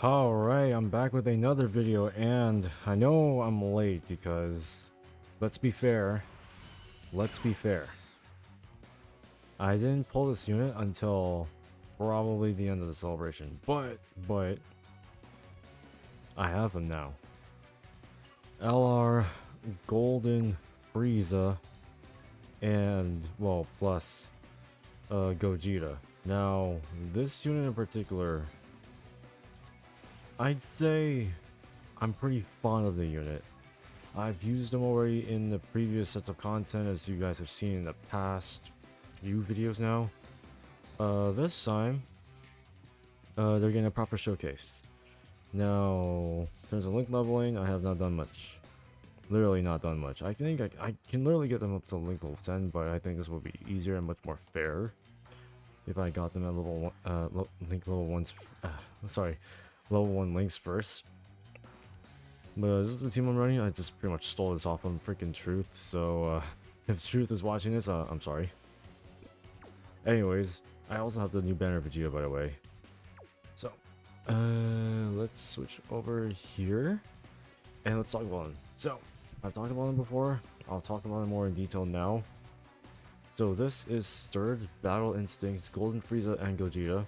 Alright, I'm back with another video, and I know I'm late because, let's be fair, I didn't pull this unit until probably the end of the celebration, but, I have him now. LR, Golden, Frieza, and, well, plus, Gogeta. Now, this unit in particular, I'd say I'm pretty fond of the unit. I've used them already in the previous sets of content, as you guys have seen in the past few videos now. This time, they're getting a proper showcase. Now, in terms of link leveling, I have not done much. Literally not done much. I think I can literally get them up to link level 10, but I think this will be easier and much more fair if I got them at level 1, link level 1's, sorry, level 1 links first. But this is the team I'm running. I just pretty much stole this off from freaking Truth, so if Truth is watching this, I'm sorry. Anyways, I also have the new banner Vegito, by the way. So, let's switch over here, and let's talk about them. So, I've talked about them before. I'll talk about them more in detail now. So this is Stirred, Battle Instincts, Golden Frieza, and Gogeta.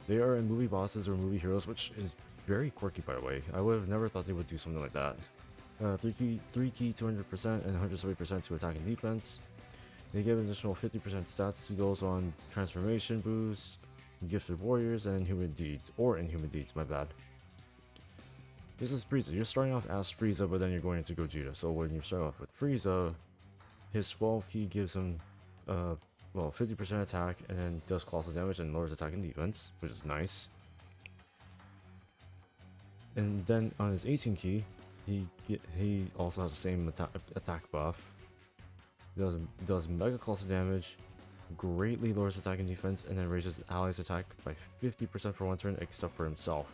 They are in movie bosses or movie heroes, which is very quirky, by the way. I would have never thought they would do something like that. 3 key 200% and 170% to attack and defense. They give additional 50% stats to those on transformation boost, gifted warriors, and inhuman deeds. Or inhuman deeds, my bad. This is Frieza. You're starting off as Frieza, but then you're going into Gogeta. So when you start off with Frieza, his 12 key gives him well, 50% attack, and then does colossal damage and lowers attack and defense, which is nice. And then on his 18 key, he also has the same attack buff. Does mega colossal damage, greatly lowers attack and defense, and then raises allies' attack by 50% for one turn, except for himself.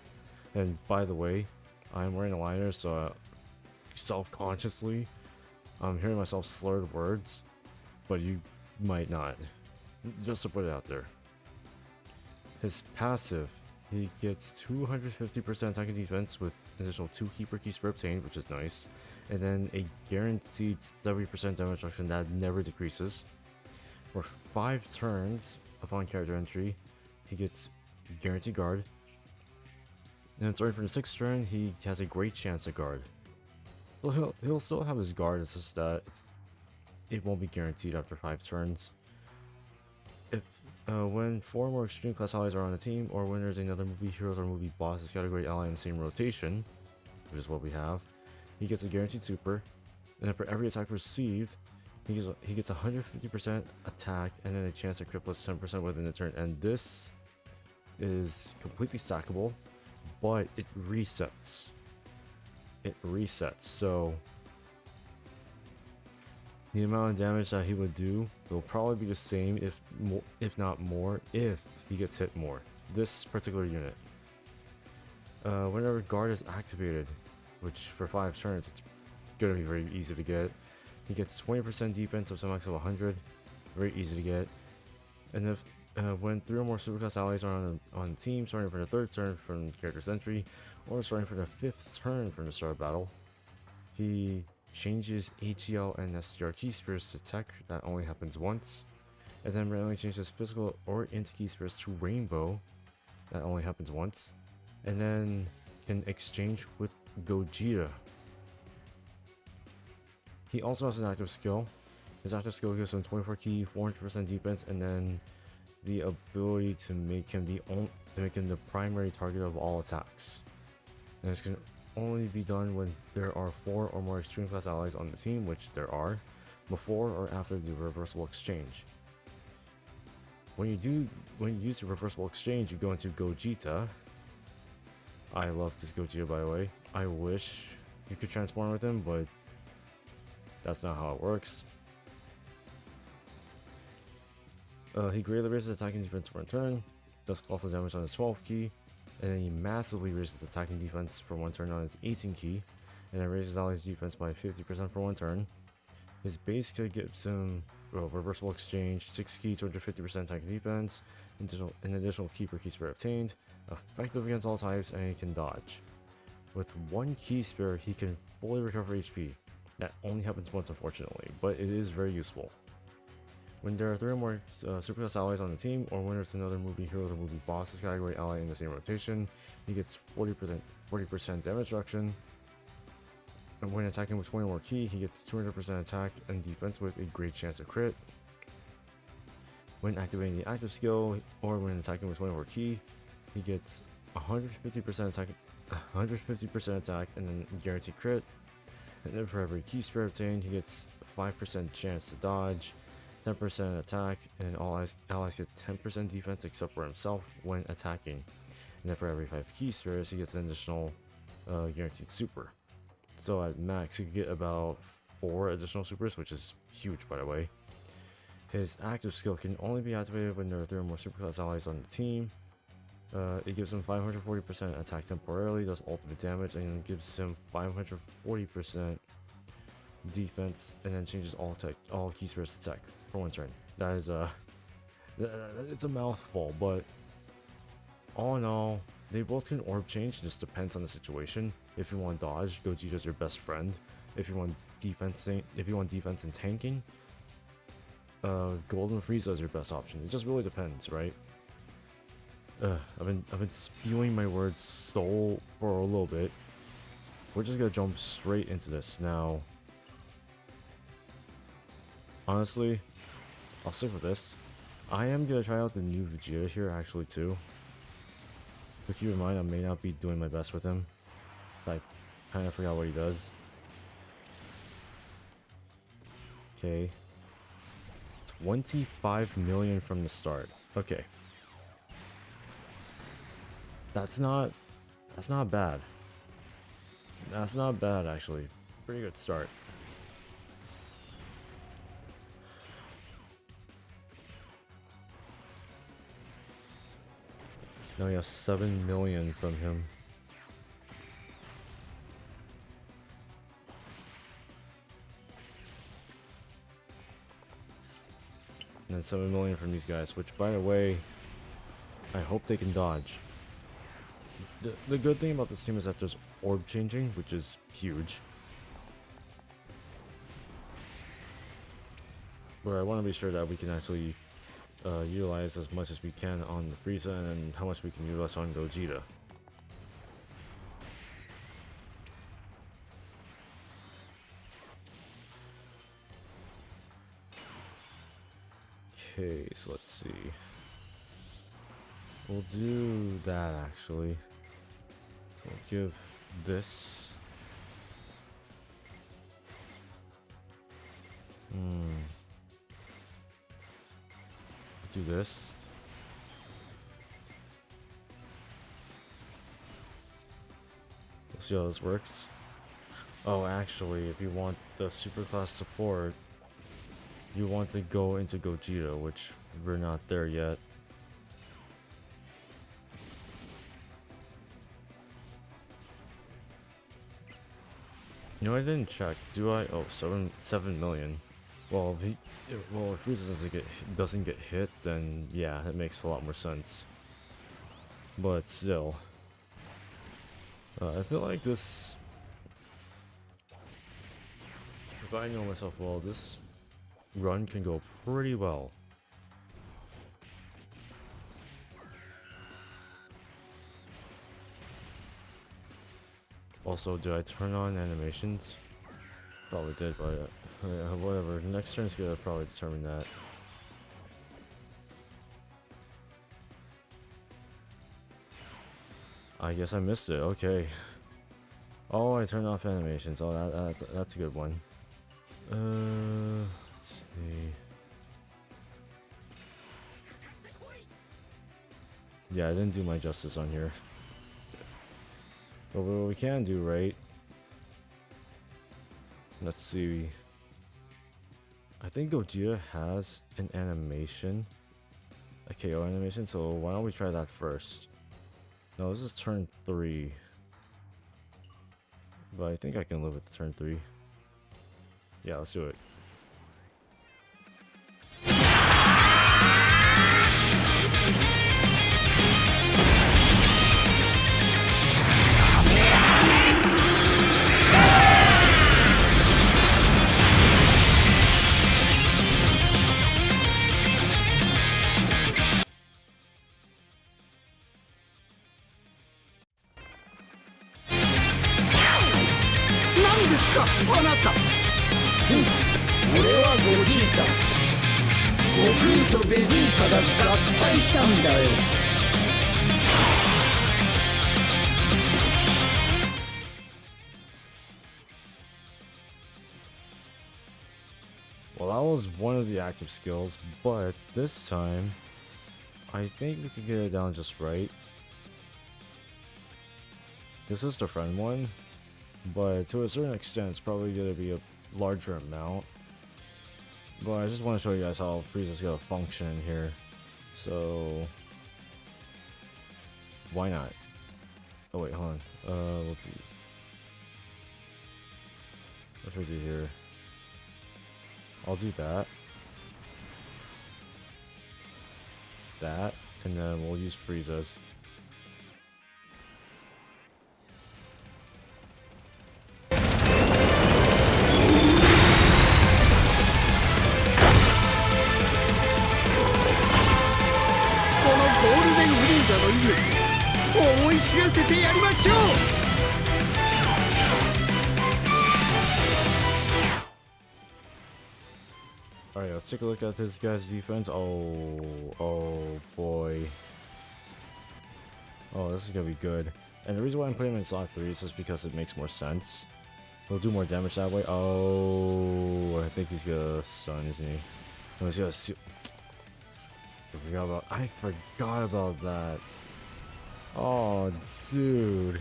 And by the way, I'm wearing a liner, so self-consciously, I'm hearing myself slurred words, but you might not. Just to put it out there. His passive, he gets 250% attack and defense with additional 2 keeper keys per obtained, which is nice. And then a guaranteed 70% damage reduction that never decreases. For 5 turns upon character entry, he gets guaranteed guard. And starting from the 6th turn, he has a great chance at guard. So he'll still have his guard, it's just that it won't be guaranteed after 5 turns. If when 4 more extreme class allies are on the team, or when there's another movie heroes or movie bosses category ally in the same rotation, which is what we have, he gets a guaranteed super, and then for every attack received, he gets 150% attack and then a chance to crit plus 10% within the turn. And this is completely stackable, but it resets. So the amount of damage that he would do will probably be the same, if not more, if he gets hit more. This particular unit. Whenever guard is activated, which for 5 turns, it's gonna be very easy to get. He gets 20% defense up to a max of 100, very easy to get. And if when 3 or more superclass allies are on the team, starting from the 3rd turn from character's entry, or starting from the 5th turn from the start of battle, he changes AGL and STR key spirits to tech, that only happens once, and then randomly changes physical or int key spirits to rainbow, that only happens once, and then can exchange with Gogeta. He also has an active skill. His active skill gives him 24 key, 400% defense, and then the ability to make him the primary target of all attacks. And this can only be done when there are 4 or more extreme class allies on the team, which there are, before or after the reversible exchange. When you use the reversible exchange, you go into Gogeta. I love this Gogeta, by the way. I wish you could transform with him, but that's not how it works. He greatly raises attacking defense for one turn, does colossal damage on his 12 key, and then he massively raises attacking defense for one turn on his 18 key, and then raises allies defense by 50% for one turn. His base kit gives him reversible exchange, 6 key, 250% attack and defense, an additional key per key spare obtained, effective against all types, and he can dodge. With 1 key spare, he can fully recover HP. That only happens once, unfortunately, but it is very useful. When there are 3 or more superclass allies on the team, or when there's another movie hero or movie boss category ally in the same rotation, he gets 40% damage reduction. And when attacking with 20 more key, he gets 200% attack and defense with a great chance of crit. When activating the active skill, or when attacking with 20 more key, he gets 150% attack, 150% attack, and then guaranteed crit. And then for every key spare obtained, he gets 5% chance to dodge, 10% attack, and all allies get 10% defense except for himself when attacking. And then for every 5 key spares, he gets an additional guaranteed super. So at max, he could get about 4 additional supers, which is huge, by the way. His active skill can only be activated when there are 3 or more superclass allies on the team. It gives him 540% attack temporarily, does ultimate damage, and gives him 540% defense, and then changes all key spares to tech for 1 turn. That is it's a mouthful, but all in all, they both can orb change. It just depends on the situation. If you want dodge, Gogeta's your best friend. If you want defense and tanking, Golden Frieza is your best option. It just really depends, right? I've been spewing my words for a little bit. We're just gonna jump straight into this now. Honestly, I'll stick with this. I am gonna try out the new Vegeta here actually too. But keep in mind, I may not be doing my best with him. I kind of forgot what he does. Okay. 25 million from the start. Okay. That's not bad. That's not bad, actually. Pretty good start. Now we have 7 million from him. And then 7 million from these guys, which, by the way, I hope they can dodge. The good thing about this team is that there's orb changing, which is huge. But I want to be sure that we can actually utilize as much as we can on the Frieza, and then how much we can utilize on Gogeta. Okay, so let's see. We'll do that actually. We'll give this. Do this. We'll see how this works. Oh, actually, if you want the superclass support, you want to go into Gogeta, which we're not there yet. You know, I didn't check. Do I? Oh, 7 million. Well, if Frieza doesn't get hit, then yeah, it makes a lot more sense. But still, I feel like this. If I know myself well, this run can go pretty well. Also, did I turn on animations? Probably did, but whatever. Next turn's gonna probably determine that. I guess I missed it. Okay. Oh, I turned off animations. Oh, that's a good one. Let's see. Yeah, I didn't do my justice on here. But what we can do, right? Let's see. I think Gogeta has an animation, a KO animation, so why don't we try that first? No, this is turn 3. But I think I can live with turn 3. Yeah, let's do it. かあなた。俺はゴジータ。悟空とベジータが合体したんだよ。Well, that was one of the active skills, but this time, I think we can get it down just right. This is the friend one, but to a certain extent, it's probably going to be a larger amount. But I just want to show you guys how FRIEZA's going to function in here. So, why not? Oh wait, hold on. Let's see. What should we do here? I'll do that. That, and then we'll use FRIEZA's. Alright, let's take a look at this guy's defense. Oh boy. Oh, this is gonna be good. And the reason why I'm putting him in slot 3 is just because it makes more sense. He'll do more damage that way. Oh, I think he's gonna stun, isn't he? No, he's gonna seal. I forgot about that. Oh, dude.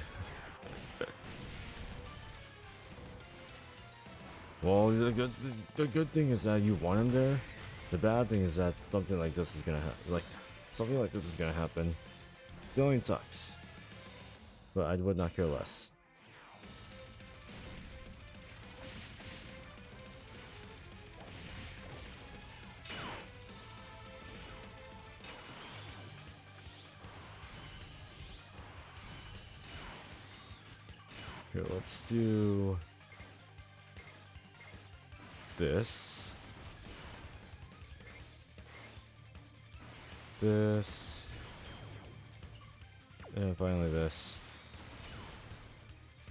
Well, the good thing is that you want him there. The bad thing is that something like this is gonna happen. Feeling sucks, but I would not care less. Here, let's do this. This. And finally this.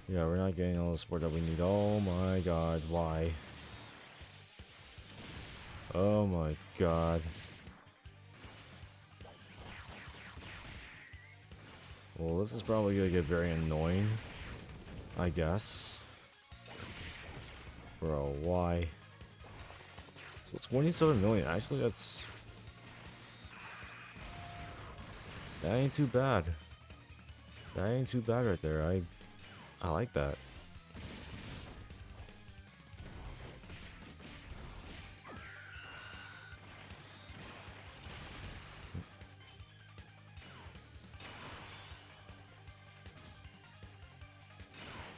Yeah, we're not getting all the support that we need. Oh my god, why? Oh my god. Well, this is probably gonna get very annoying, I guess. Bro, why? So 27 million, actually that ain't too bad. That ain't too bad right there. I like that.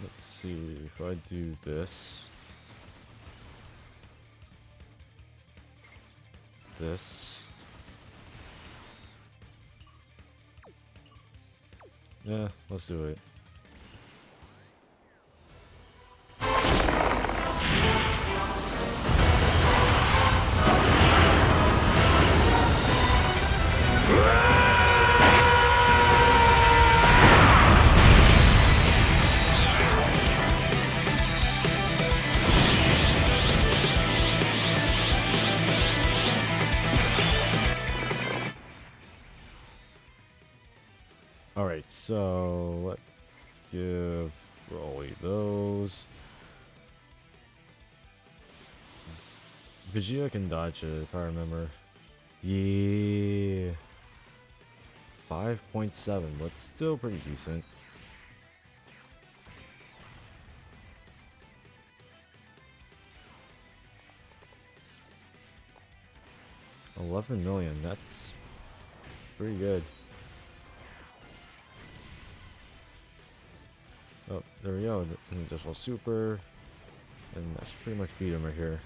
Let's see if I do this. Yeah, let's do it. Alright, so let's give Broly those. Vegeta can dodge it if I remember. Yeah. 5.7, but still pretty decent. $11 million, that's pretty good. Oh, there we go. And just a super, and that should pretty much beat him right here,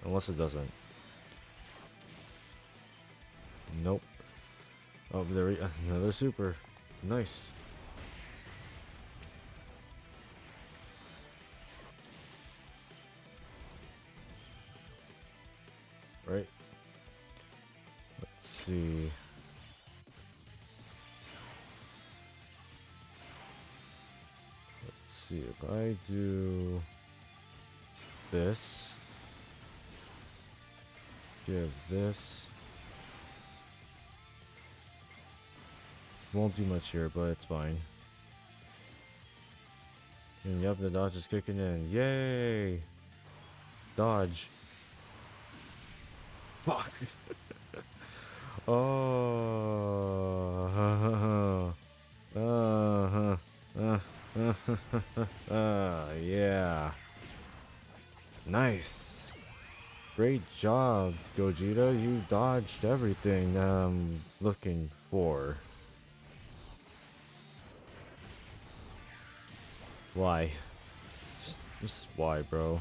unless it doesn't. Nope. Oh, there we go. Another super. Nice. Right. Let's see. Let's see if I do this. Give this. Won't do much here, but it's fine. And yep, the dodge is kicking in. Yay! Dodge. Fuck. Oh. Yeah. Nice. Great job, Gogeta. You dodged everything I'm looking for. Why? Just why, bro?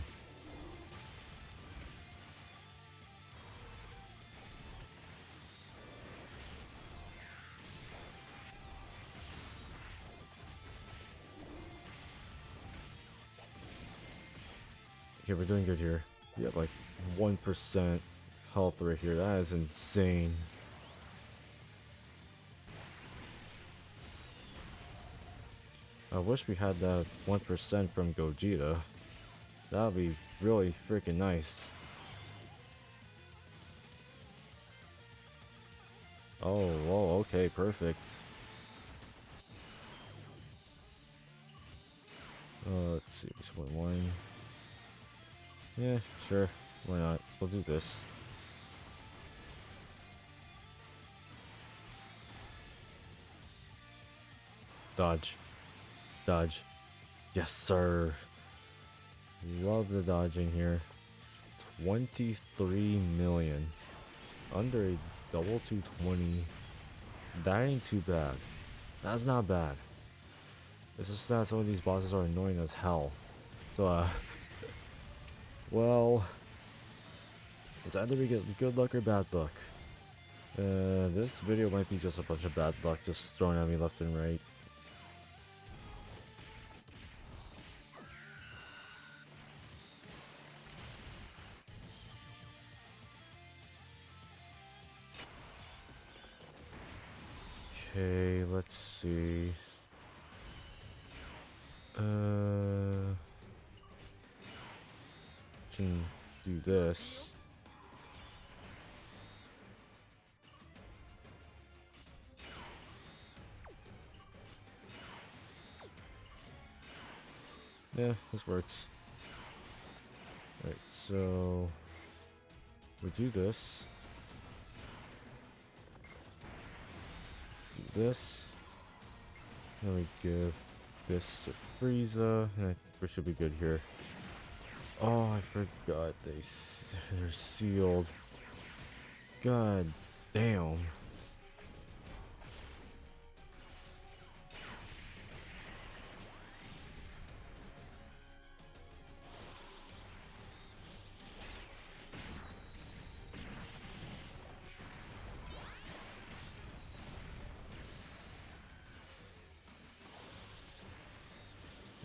Okay, we're doing good here. We have like 1% health right here. That is insane. I wish we had that 1% from Gogeta. That would be really freaking nice. Oh, whoa, okay, perfect. Let's see, which one? Yeah, sure. Why not? We'll do this. Dodge. Dodge. Yes, sir. Love the dodging here. 23 million. Under a double 220. That ain't too bad. That's not bad. It's just that some of these bosses are annoying as hell. So, well, it's either we get good luck or bad luck. This video might be just a bunch of bad luck just thrown at me left and right. Okay, let's see. Can do this. Yeah, this works. Alright, so we do this. Do this. Then we give this to Frieza. And we should be good here. Oh, I forgot they're sealed. God damn.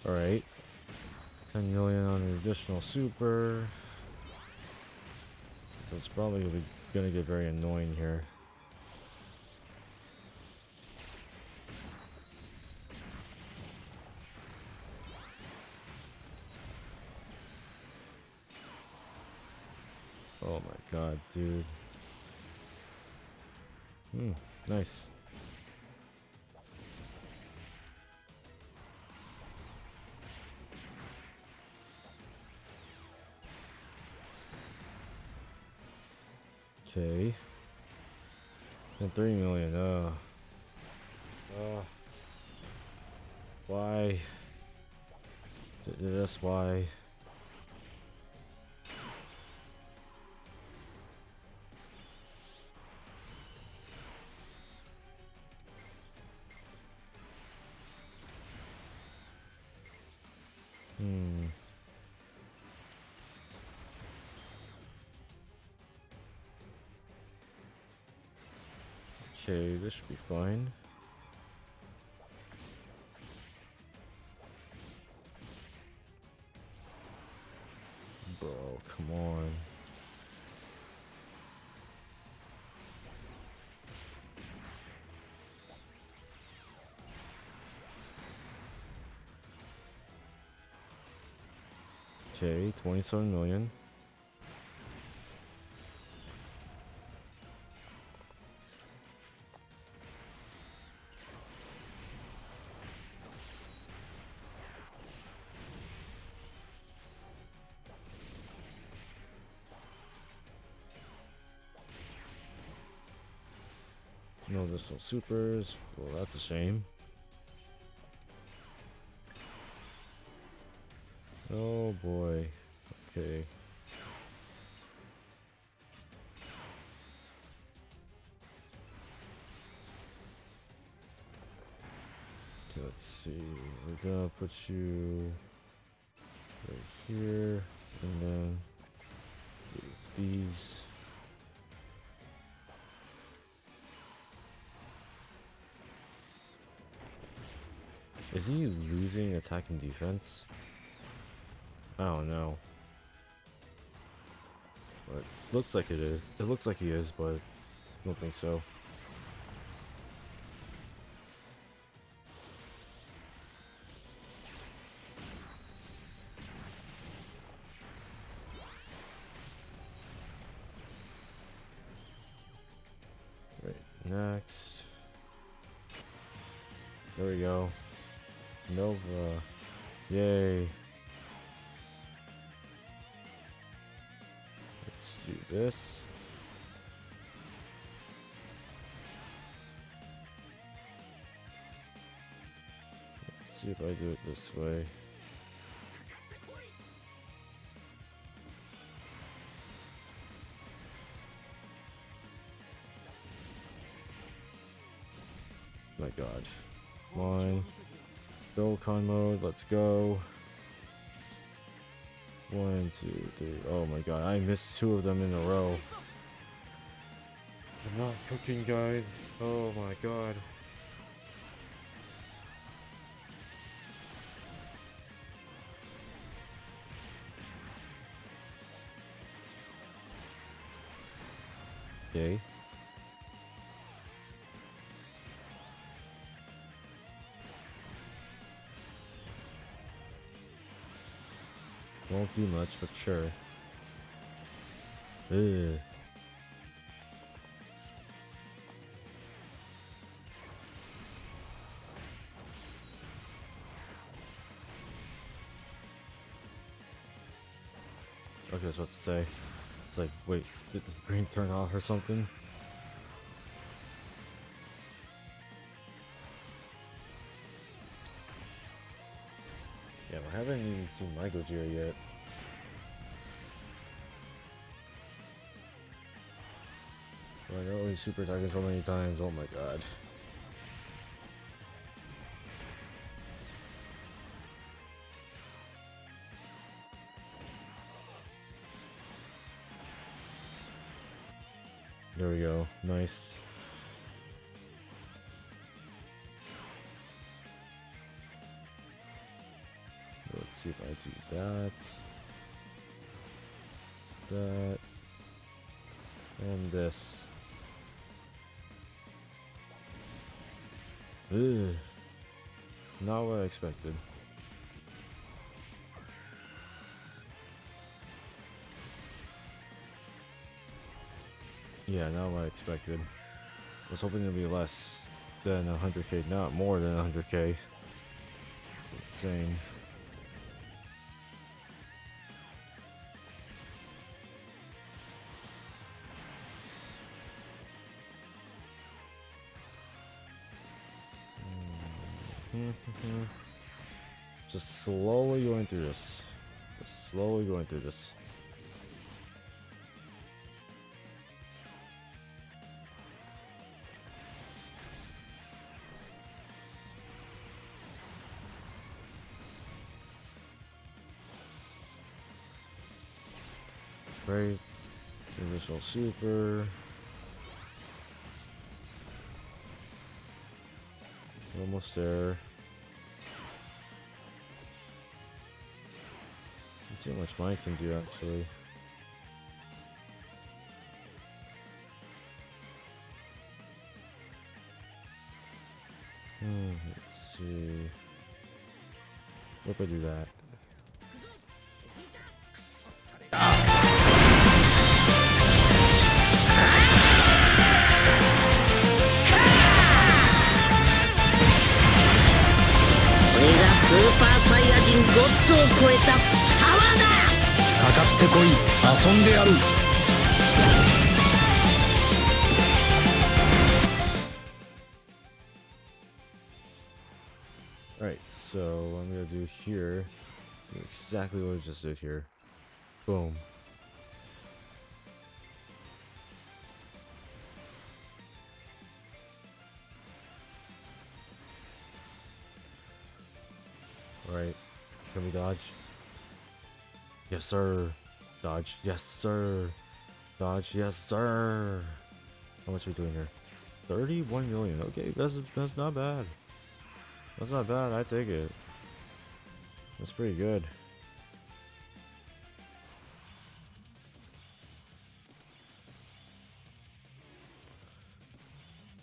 Alright. 10 million on an additional super. So it's probably gonna get very annoying here. Oh my god, dude. Nice. Okay. And 3 million, why? That's why. Okay, this should be fine. Bro, come on. Okay, 27 million. No additional supers. Well, that's a shame. Oh boy. Okay. Okay, let's see. We're gonna put you right here, and then these. Is he losing attack and defense? I don't know. But looks like it is. It looks like he is, but I don't think so. Right, next. There we go. Nova. Yay. Let's do this. Let's see if I do it this way. My god. Come on. Dokkan mode, let's go. 1, 2, 3. Oh my god, I missed 2 of them in a row. I'm not cooking, guys. Oh my god. Okay. Won't do much, but sure. Ugh. Okay, so what to say? It's like, wait, did the screen turn off or something? Yeah, I haven't even seen my Gojira yet. I know he's super attacking so many times, oh my god. There we go, nice. Let's see if I do that, and this. Ugh. Not what I expected. Yeah, not what I expected. I was hoping it'd be less than 100k, not more than 100k. It's insane. Just slowly going through this. Just slowly going through this. Great. Additional super. Almost there. Too much mine can do actually. Let's see. What if I do that? スーパーサイヤ人ゴッドを超えたパワーだ。かかってこい、遊んでやる。Alright, so what I'm gonna do here, exactly what I just did here. Boom. Alright, can we dodge? Yes sir. Dodge. Yes sir. Dodge. Yes sir. How much are we doing here? 31 million. Okay, that's not bad. That's not bad. I take it. That's pretty good.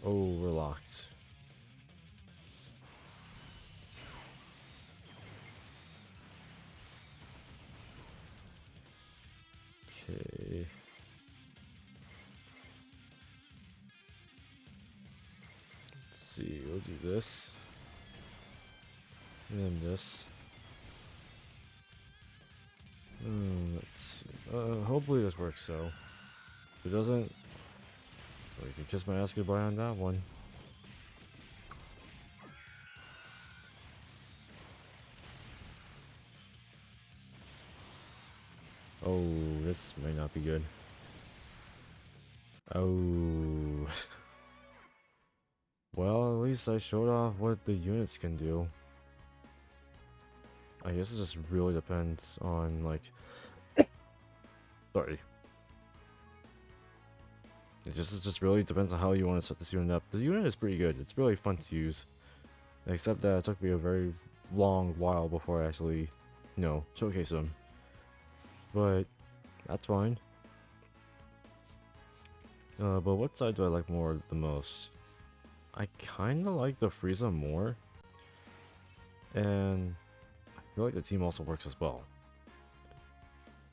Oh, we're locked. Okay. Let's see. We'll do this. And then this. Let's see. Hopefully this works, so. If it doesn't, I can kiss my ass goodbye on that one. Oh, this might not be good. Oh. Well, at least I showed off what the units can do. I guess it just really depends on, like... Sorry. It just really depends on how you want to set this unit up. The unit is pretty good. It's really fun to use. Except that it took me a very long while before I actually, you know, showcase them. But that's fine. But what side do I like more the most? I kind of like the FRIEZA more. And I feel like the team also works as well.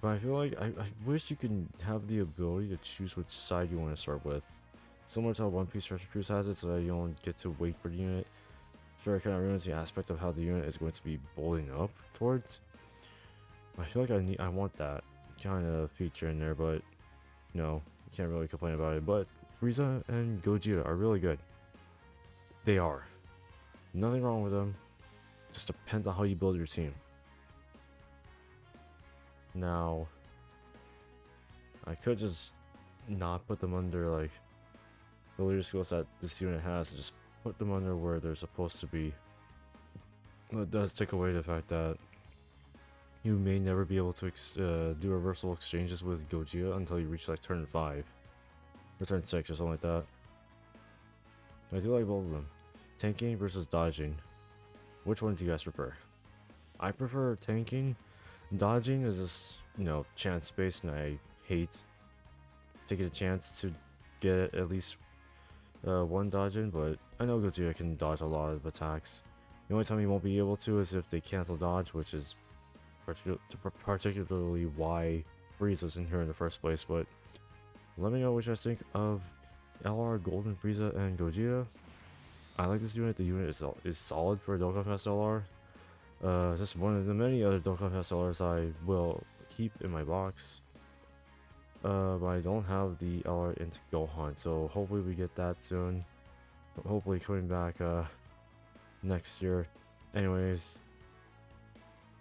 But I feel like I wish you could have the ability to choose which side you want to start with. Similar to how One Piece Treasure Cruise has it, so that you don't get to wait for the unit. Sure, it kind of ruins the aspect of how the unit is going to be building up towards. I feel like I want that kind of feature in there, but no, you can't really complain about it. But FRIEZA and Gogeta are really good. They are. Nothing wrong with them. Just depends on how you build your team. Now, I could just not put them under like the leader skills that this unit has, and just put them under where they're supposed to be. It does take away the fact that you may never be able to do reversal exchanges with Gogeta until you reach like turn 5 or turn 6 or something like that. I do like both of them. Tanking versus dodging. Which one do you guys prefer? I prefer tanking. Dodging is just, you know, chance based, and I hate taking a chance to get at least one dodge in, but I know Gogeta can dodge a lot of attacks. The only time he won't be able to is if they cancel dodge, which is particularly why Frieza's in here in the first place. But let me know what you guys think of LR, Golden Frieza, and Gogeta. I like this unit. The unit is solid for a Dokkan Fest LR. Just one of the many other Dokkan Fest LRs I will keep in my box. But I don't have the LR into Gohan, so hopefully we get that soon. Hopefully coming back next year. Anyways,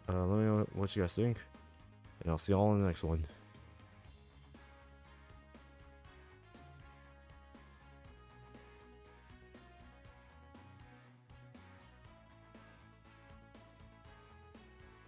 let me know what you guys think, and I'll see y'all in the next one.